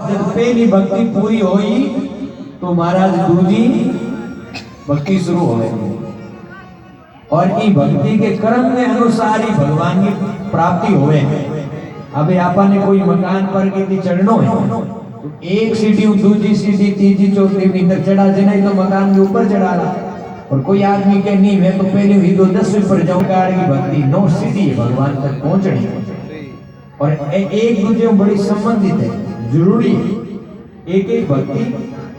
जब पहली भक्ति पूरी हुई तो महाराज दूजी भक्ति शुरू हो गई और ई भक्ति के क्रम के अनुसार ही भगवान की प्राप्ति होवे। अबे आपने कोई मकान पर की चढ़नो है तो एक सीढ़ी दूसरी सीढ़ी तीसरी चौथी भीतर चढ़ा देना तो मकान के ऊपर चढ़ा रहा। और कोई आदमी के नहीं मैं तो पहले ही तो 10वीं पर जाऊं की भक्ति 9 सीढ़ी है भगवान तक पहुंचनी और एक दूसरे में बड़ी संबंधित है, जरूरी है। एक एक भक्ति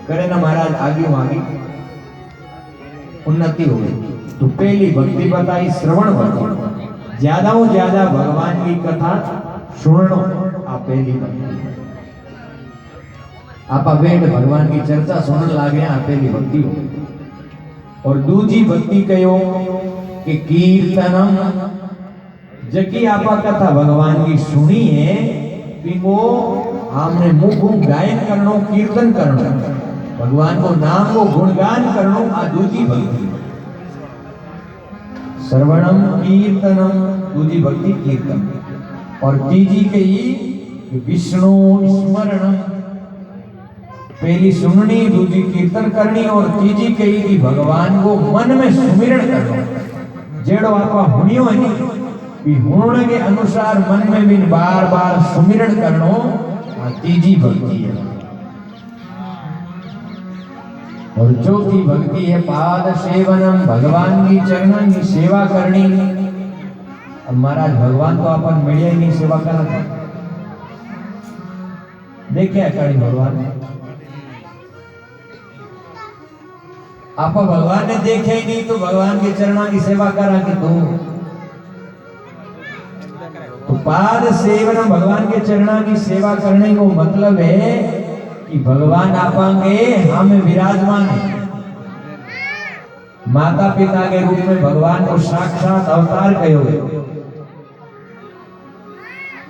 करे ना महाराज आगे उन्नति हो गई। तो पहली भक्ति बताई श्रवण भक्ति, ज्यादा से ज्यादा भगवान की कथा सुनो। आप पहली भक्ति आप बैठ भगवान की चर्चा सुनने लागे, आप पहली भक्ति हो। और दूसरी भक्ति कहो कि कीर्तनम, जकी आपा कथा भगवान की सुनी है वो हमने मुख गायन करनो, कीर्तन करनो, भगवान को नाम को गुणगान करनो, आ दूसरी भक्ति। श्रवणम कीर्तनम दूसरी भक्ति कीर्तन। और तीजी कही विष्णु स्मरणम, पहली सुननी दूसरी कीर्तन करनी और तीजी कही कि भगवान को मन में सुमिरण करना। जेड़ो आपा हुनियो है कि हुण के अनुसार मन में भी बार बार सुमिरण करनो, तीजी भक्ति है। और चौथी भक्ति है पाद सेवनम, भगवान की चरणों की सेवा करनी। अब महाराज भगवान तो अपन मिलिया ही नहीं सेवा करना, देखिए कड़ी भगवान आप भगवान ने देखे ही नहीं तो भगवान के चरणों की सेवा करा कि तो पाद सेवन भगवान के चरणों की सेवा करने को मतलब है कि भगवान आपांगे हम विराजमान है। माता पिता के रूप में भगवान को साक्षात अवतार कहो।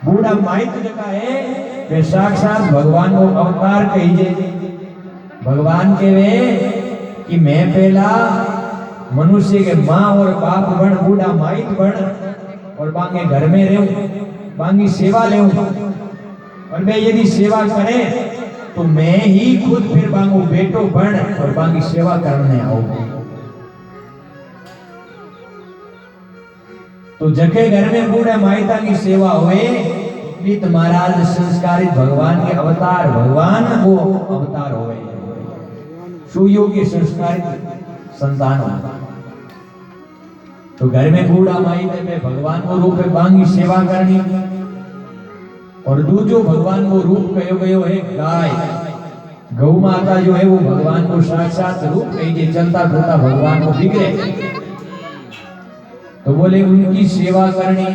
बूढ़ा माइक जगह है वे साक्षात भगवान को अवतार कहिए। भगवान के वे कि मैं पहला मनुष्य के माँ और बाप बन, बूढ़ा माइक बन और बांगे घर में रहूं, बांगी सेवा ले। और मैं यदि सेवा करे तो मैं ही खुद फिर बांगू बेटो बन और बांगी सेवा करने आऊं। तो जके घर में बूढ़े माइता की सेवा हुए नित महाराज संस्कारित भगवान के अवतार, भगवान वो अवतार हुए सुयोग्य संस्कारित संतान। तो घर में बूढ़ा माइते में भगवान को रूप में बांगी सेवा करनी। और दूजो भगवान को रूप कहो गयो है गाय, गौ माता जो है वो भगवान को साक्षात रूप कहिए। चलता फिरता भगवान को बिगड़े तो बोले उनकी सेवा करनी।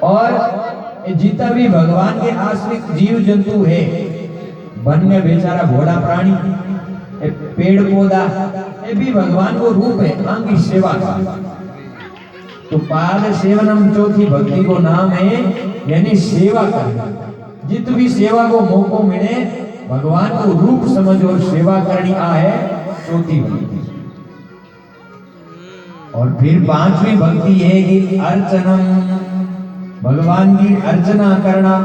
और जितना भी भगवान के आश्रित जीव जंतु है, वन में बेचारा घोड़ा प्राणी, पेड़ पौधा, ये भी भगवान को रूप है, आंगी सेवा का। तो पाद सेवनम चौथी भक्ति को नाम है यानी सेवा करना। जित भी सेवा को मौको मिले भगवान को रूप समझ और सेवा करनी आ है चौथी भक्ति। और फिर पांचवी भक्ति है कि अर्चनम, भगवान की अर्चना करना,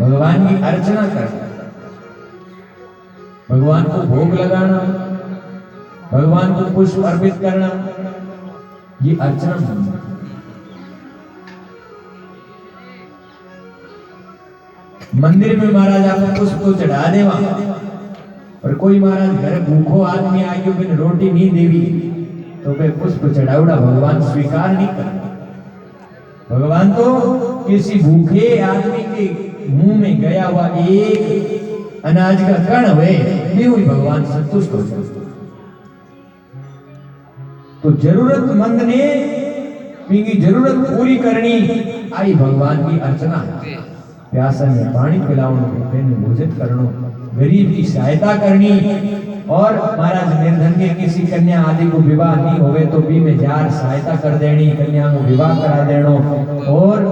भगवान की अर्चना करना, भगवान को भोग लगाना, भगवान को पुष्प अर्पित करना, ये अर्चना। मंदिर में महाराज आप पुष्प को चढ़ा देवा और कोई महाराज घर भूखो आदमी आगे बिन रोटी नहीं देवी तो वे पुष्प चढ़ावड़ा भगवान स्वीकार नहीं करता। भगवान तो किसी भूखे आदमी के मुंह में गया हुआ एक अनाज का कण हुए भी हुई भगवान संतुष्ट हो जाता। तो जरूरतमंद ने की जरूरत पूरी करनी आई भगवान की अर्चना। प्यासा में पानी पिलाओ, भोजन करनो, गरीब की सहायता करनी। और महाराज निर्धन के किसी कन्या आदि को विवाह नहीं होवे तो भी में जार सहायता कर देनी, कन्या को विवाह करा देनो और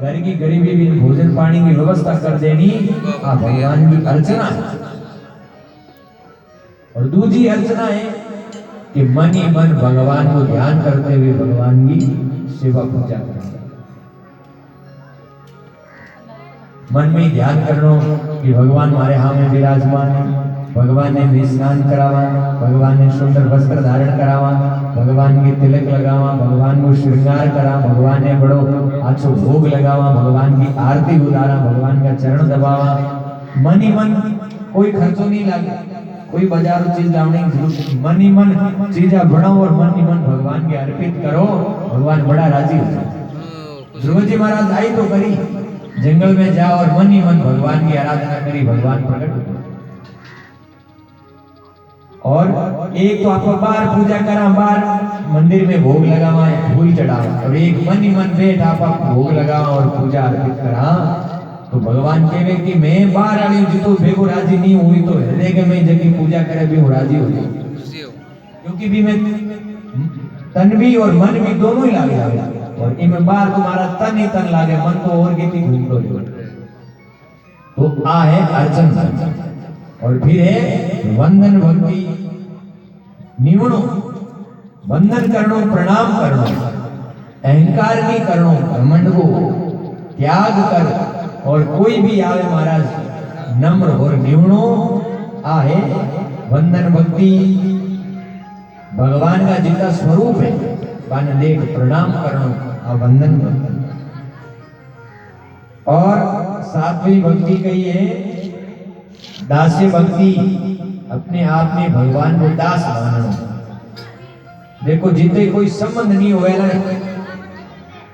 घर की गरीबी भी भोजन पानी की व्यवस्था कर देनी। आ भगवान की अर्चना है। और दूसरी अर्चना है कि मन ही मन भगवान को ध्यान करते हुए भगवान की सेवा पूजा करना। मन में ध्यान करनो कि भगवान मारे हामे विराजमान है, भगवान ने स्नान करावा, भगवान ने सुंदर वस्त्र धारण करावा, भगवान के तिलक लगावा, भगवान को श्रृंगार करा, भगवान ने बड़ो आछो भोग लगावा, भगवान की आरती उतारा, भगवान का चरण दबावा। मन ही मन, कोई खर्चो नहीं लागे, कोई बाजारों चीज लाने की जरूरत नहीं, मन ही मन चीजा बनाओ और मन ही मन भगवान के अर्पित करो, भगवान बड़ा राजी हो जाए। ध्रुव जी महाराज आई तो करी, जंगल में जाओ और मन ही मन भगवान की आराधना करी, भगवान प्रकट हो गए। और एक तो आपको बाहर पूजा करा, बाहर मंदिर में भोग लगावा, फूल चढ़ावा, और एक मन ही मन बैठ आप भोग लगावा और पूजा अर्पित करा, तो भगवान कहे कि मैं बाहर आई हूं, तो बेगो राजी नहीं हुई तो हृदय के मैं जब पूजा करे भी हूं राजी हो जाऊं, क्योंकि भी मैं तन भी और मन भी दोनों ही लागे जावे, और इनमें बाहर तुम्हारा तन ही तन लागे, मन तो और कितनी घूम लो। तो आ है अर्चन, और फिर है वंदन भक्ति, निवणो वंदन करनो, प्रणाम करनो, अहंकार नहीं करनो, घमंड को त्याग कर, और कोई भी आवे महाराज नम्र और निवणो आहे वंदन भक्ति। भगवान का जितना स्वरूप है बाने देख प्रणाम करनो, आ वंदन भक्ति। और सातवीं भक्ति कही है दास्य भक्ति, अपने आप में भगवान को दास मानना। देखो जितने कोई संबंध नहीं होवेला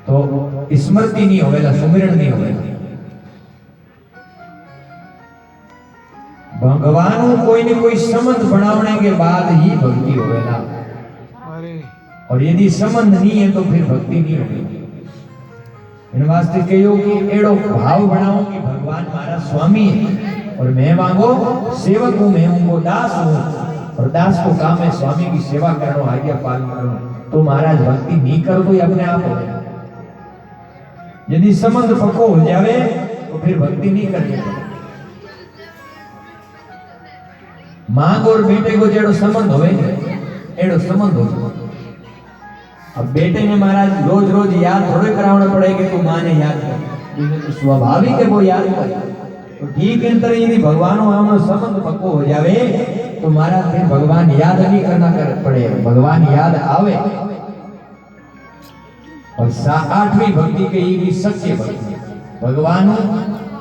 तो स्मृति नहीं होवेला, सुमिरण नहीं होवेला। भगवान कोई न कोई संबंध बनाने के बाद ही भक्ति होवेला, और यदि संबंध नहीं है तो फिर भक्ति नहीं होगी। इन वास्ते कहो कि एड़ो भाव बनाओ कि भगवान हमारा स्वामी है और मैं मांगो सेवक हूं, मैं उनको दास हूं, और दास को काम है स्वामी की सेवा करो, आज्ञा पालन करो। तो महाराज भक्ति नहीं करो तो अपने आप हो जाए। यदि संबंध पक्को हो जावे तो फिर भक्ति नहीं करनी। मां और बेटे को जेड़ो संबंध होवे एड़ो संबंध हो। अब बेटे ने महाराज रोज रोज याद थोड़े कराना पड़ेगा, तो मां ने याद कर, तो स्वाभाविक है वो याद करे। तो ठीक है, तरह यदि भगवान हमनो संबंध पक्को हो जावे तो महाराज फिर भगवान याद नहीं करना पड़े, भगवान याद आवे। और 8वीं भक्ति कही कि सच्चे भक्ति, भगवान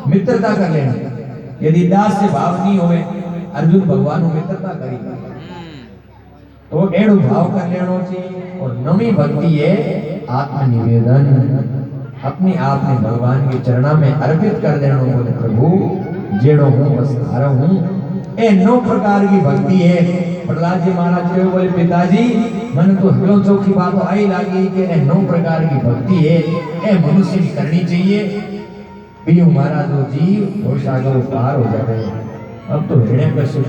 मित्रता कर लेना। यदि दास से भाव नहीं होवे, अर्जुन भगवान मित्रता करी तो एड़ो भाव कर लेनो चाहिए। और 9वीं भक्ति है आत्मनिवेदन, अपने आप में भगवान के चरणा में अर्पित कर देनो, बोले प्रभु जेड़ो हूं बस थारा हूं। ए 9 प्रकार की भक्ति है। प्रहलाद जी महाराज कहे, बोले पिताजी मन तो हलो चौकी बात आई लागी कि 9 प्रकार की भक्ति है, ए मनुष्य की करनी चाहिए। भी हमारा जो जीव वो सागर पार हो जाए। अब तो हृदय का सुख